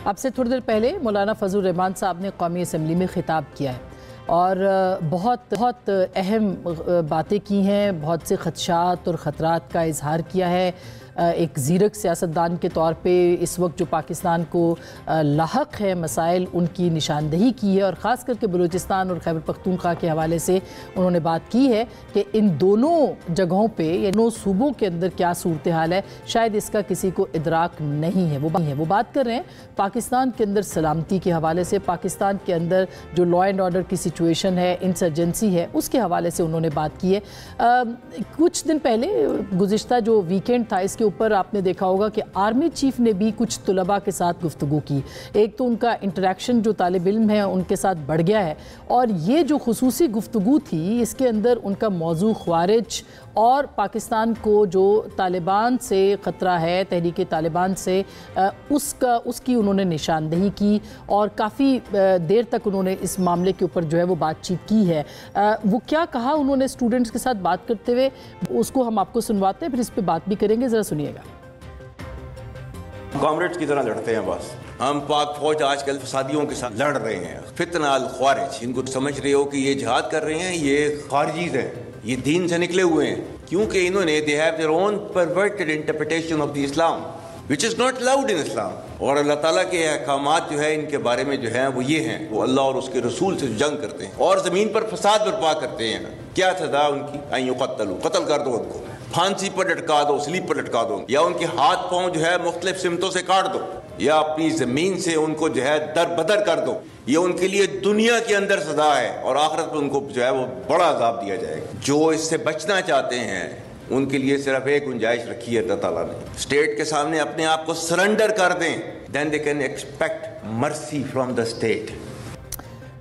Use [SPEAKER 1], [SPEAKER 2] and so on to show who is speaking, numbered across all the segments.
[SPEAKER 1] अब से थोड़ी देर पहले मौलाना फजल रहमान साहब ने कौमी असम्बली में खिताब किया है और बहुत अहम बातें की हैं, बहुत से खदशात और ख़तरात का इजहार किया है। एक ज़ीरक सियासतदान के तौर पे इस वक्त जो पाकिस्तान को लाहक है मसाइल, उनकी निशानदही की है और ख़ास करके बलूचिस्तान और खैबर पख्तूनख्वा के हवाले से उन्होंने बात की है कि इन दोनों जगहों पे, इन दोनों सूबों के अंदर क्या सूरत हाल है, शायद इसका किसी को इदराक नहीं है। वो बात कर रहे हैं पाकिस्तान के अंदर सलामती के हवाले से, पाकिस्तान के अंदर जो लॉ एंड ऑर्डर की सिचुएशन है, इंसर्जेंसी है, उसके हवाले से उन्होंने बात की है। कुछ दिन पहले गुज़िश्ता जो वीकेंड था, इसके ऊपर आपने देखा होगा कि आर्मी चीफ ने भी कुछ तुलबा के साथ गुफ्तगू की। एक तो उनका इंटरेक्शन जो तालिब इल्म है उनके साथ बढ़ गया है और ये जो खुसूसी गुफ्तगू थी इसके अंदर उनका मौजू ख्वारिज और पाकिस्तान को जो तालिबान से ख़तरा है, तहरीक तालिबान से, उसकी उन्होंने निशानदही की और काफ़ी देर तक उन्होंने इस मामले के ऊपर जो है वो बातचीत की है। वो क्या कहा उन्होंने स्टूडेंट्स के साथ बात करते हुए, उसको हम आपको सुनवाते हैं, फिर इस पर बात भी करेंगे, ज़रा सुनिएगा।
[SPEAKER 2] कॉमरेड्स की तरह लड़ते हैं बस। हम पाक फौज आजकल फसादियों के साथ लड़ रहे हैं। फितना अल ख्वारिज, इनको समझ रहे हो कि ये जिहाद कर रहे हैं, ये खारिजीज हैं, ये दीन से निकले हुए हैं, क्योंकि इन्होंने they have their own perverted interpretation of the Islam which is not allowed in Islam. और अल्लाह ताला के अहकामात जो है इनके बारे में जो है वो ये हैं, वो अल्लाह और उसके रसूल से जंग करते हैं और ज़मीन पर फसाद बर्पा करते हैं। क्या सजा उनकी? कत्ल कर दो उनको, फांसी पर लटका दो, स्लीप पर लटका दो, या उनके हाथ पांव जो है मुख्तलिफ सिमतों से काट दो, या अपनी ज़मीन से उनको जो है दर बदर कर दो। ये उनके लिए दुनिया के अंदर सजा है और आखिरत में उनको जो है वो बड़ा अजाब दिया जाएगा। जो इससे बचना चाहते हैं उनके लिए सिर्फ एक गुंजाइश रखी है अल्लाह ताला ने, स्टेट के सामने अपने आप को सरेंडर कर दें, then they can expect mercy from the state.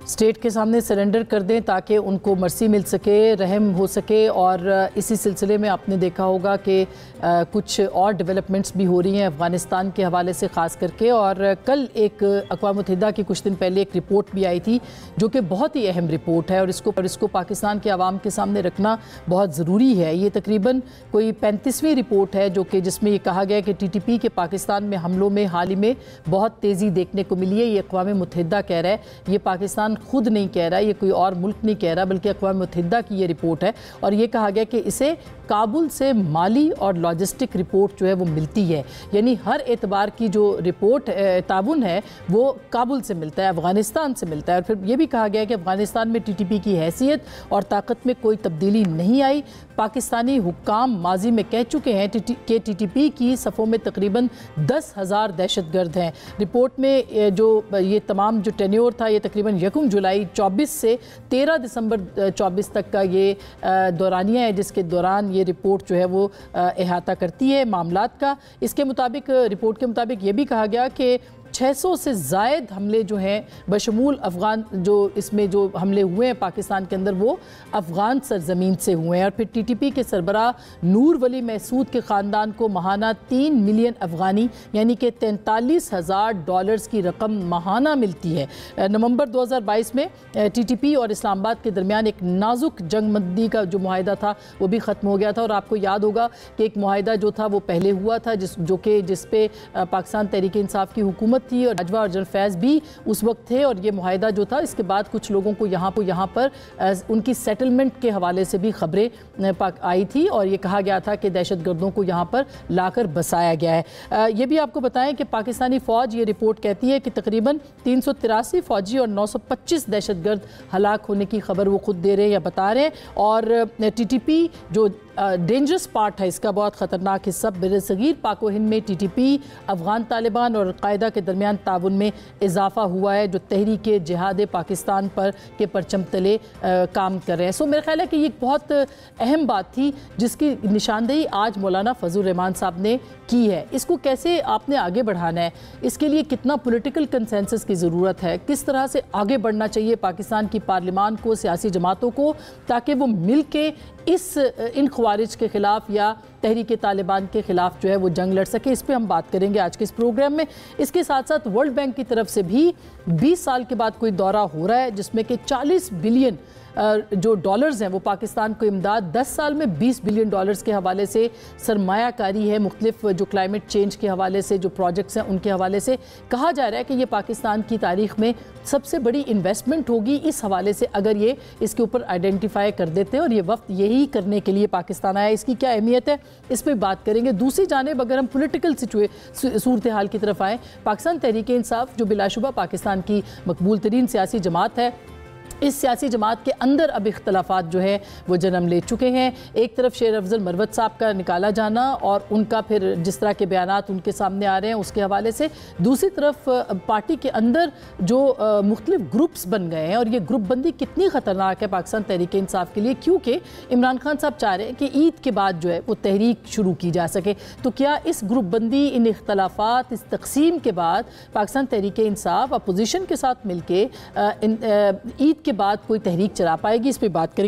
[SPEAKER 1] State के सामने सरेंडर कर दें ताकि उनको मर्सी मिल सके, रहम हो सके। और इसी सिलसिले में आपने देखा होगा कि कुछ और डेवलपमेंट्स भी हो रही हैं अफ़गानिस्तान के हवाले से ख़ास करके। और कल एक अक़वाम मुत्तहिदा की कुछ दिन पहले एक रिपोर्ट भी आई थी जो कि बहुत ही अहम रिपोर्ट है और इसको पाकिस्तान के आवाम के सामने रखना बहुत ज़रूरी है। ये तकरीबन कोई 35वीं रिपोर्ट है जो कि जिसमें ये कहा गया कि TTP के पाकिस्तान में हमलों में हाल ही में बहुत तेज़ी देखने को मिली है। ये अक़वाम मुत्तहिदा कह रहा है, ये पाकिस्तान खुद नहीं कह रहा, ये कोई और मुल्क नहीं कह रहा, बल्कि अक़वाम मुत्तहिदा की ये रिपोर्ट है। और ये कहा गया कि इसे काबुल से माली और लॉजिस्टिक रिपोर्ट जो है वो मिलती है, यानी हर एतबार की जो रिपोर्ट ताउन है वो काबुल से मिलता है, अफ़गानिस्तान से मिलता है। और फिर ये भी कहा गया कि अफ़गानिस्तान में TTP की हैसियत और ताकत में कोई तब्दीली नहीं आई। पाकिस्तानी हुक्काम माजी में कह चुके हैं कि TTP की सफ़ों में तकरीबन 10,000 दहशतगर्द हैं। रिपोर्ट में जो ये तमाम जो टेन्योर था, ये तकरीबन 1 जुलाई 24 से 13 दिसंबर 24 तक का ये दौरानिया है, जिसके दौरान ये रिपोर्ट जो है वो अहाता करती है मामलात का। इसके मुताबिक, रिपोर्ट के मुताबिक ये भी कहा गया कि 600 से ज़ायद हमले जो हैं बशमूल अफ़गान, जो इसमें जो हमले हुए हैं पाकिस्तान के अंदर, वो अफ़गान सरजमीन से हुए हैं। और फिर TTP के सरबराह नूर वली महसूद के ख़ानदान को माहाना 3 मिलियन अफ़गानी यानी कि $43,000 की रकम माहाना मिलती है। नवंबर 2022 में TTP और इस्लामाबाद के दरमियान एक नाजुक जंगबंदी का जो मुआहिदा था वो भी ख़त्म हो गया था। और आपको याद होगा कि एक मुआहिदा जो था वो पहले हुआ था जिस पे पाकिस्तान तहरीक इंसाफ की हुकूमत थी और अजवा और जनरल फैज़ भी उस वक्त थे। और ये मुआहिदा जो था, इसके बाद कुछ लोगों को यहाँ पर उनकी सेटलमेंट के हवाले से भी खबरें आई थी और ये कहा गया था कि दहशतगर्दों को यहाँ पर लाकर बसाया गया है। ये भी आपको बताएं कि पाकिस्तानी फ़ौज, ये रिपोर्ट कहती है कि तकरीबन 383 फ़ौजी और 925 दहशतगर्द हलाक होने की खबर वो खुद दे रहे हैं या बता रहे हैं। और TTP जो डेंजरस पार्ट है, इसका बहुत ख़तरनाक हिस्सा बरसगीर पाक व हिंद में TTP, अफ़गान तालिबान और कायदा के दरमियान ताउन में इजाफ़ा हुआ है, जो तहरीक जिहाद पाकिस्तान पर के परचम तले काम कर रहे हैं। सो मेरा ख्याल है कि ये बहुत अहम बात थी जिसकी निशानदेही आज मौलाना फजल रहमान साहब ने की है। इसको कैसे आपने आगे बढ़ाना है, इसके लिए कितना पॉलिटिकल कंसेंसस की ज़रूरत है, किस तरह से आगे बढ़ना चाहिए पाकिस्तान की पार्लिमान को, सियासी जमातों को, ताकि वो मिल के इन ख्वारिज के ख़िलाफ़ या तहरीक तालिबान के ख़िलाफ़ जो है वो जंग लड़ सके। इस पर हम बात करेंगे आज के इस प्रोग्राम में। इसके साथ साथ वर्ल्ड बैंक की तरफ से भी 20 साल के बाद कोई दौरा हो रहा है जिसमें कि 40 बिलियन जो डॉलर्स हैं वो पाकिस्तान को इमदाद 10 साल में 20 बिलियन डॉलर्स के हवाले से सरमायाकारी है, मुख्तलिफ जो क्लाइमेट चेंज के हवाले से जो प्रोजेक्ट्स हैं उनके हवाले से कहा जा रहा है कि ये पाकिस्तान की तारीख में सबसे बड़ी इन्वेस्टमेंट होगी। इस हवाले से अगर ये इसके ऊपर आइडेंटिफाई कर देते हैं और ये वक्त यही करने के लिए पाकिस्तान आया, इसकी क्या अहमियत है इस पर बात करेंगे। दूसरी जानिब अगर हम पॉलिटिकल सूरत हाल की तरफ आएँ, पाकिस्तान तहरीक इंसाफ जो बिलाशुबा पाकिस्तान की मकबूल तरीन सियासी जमात है, इस सियासी जमात के अंदर अब इख्तलाफात जो है वो जन्म ले चुके हैं। एक तरफ शेर अफजल मरवत साहब का निकाला जाना और उनका फिर जिस तरह के बयानात उनके सामने आ रहे हैं उसके हवाले से, दूसरी तरफ पार्टी के अंदर जो मुख्तलिफ ग्रुप्स बन गए हैं और ये ग्रुप बंदी कितनी ख़तरनाक है पाकिस्तान तहरीक इंसाफ के लिए, क्योंकि इमरान खान साहब चाह रहे हैं कि ईद के बाद जो है वो तहरीक शुरू की जा सके। तो क्या इस ग्रुप बंदी, इन इख्तलाफात, इस तकसीम के बाद पाकिस्तान तहरीक इंसाफ अपोजिशन के साथ मिल के ईद के बाद कोई तहरीक चला पाएगी, इस पर बात करेंगे।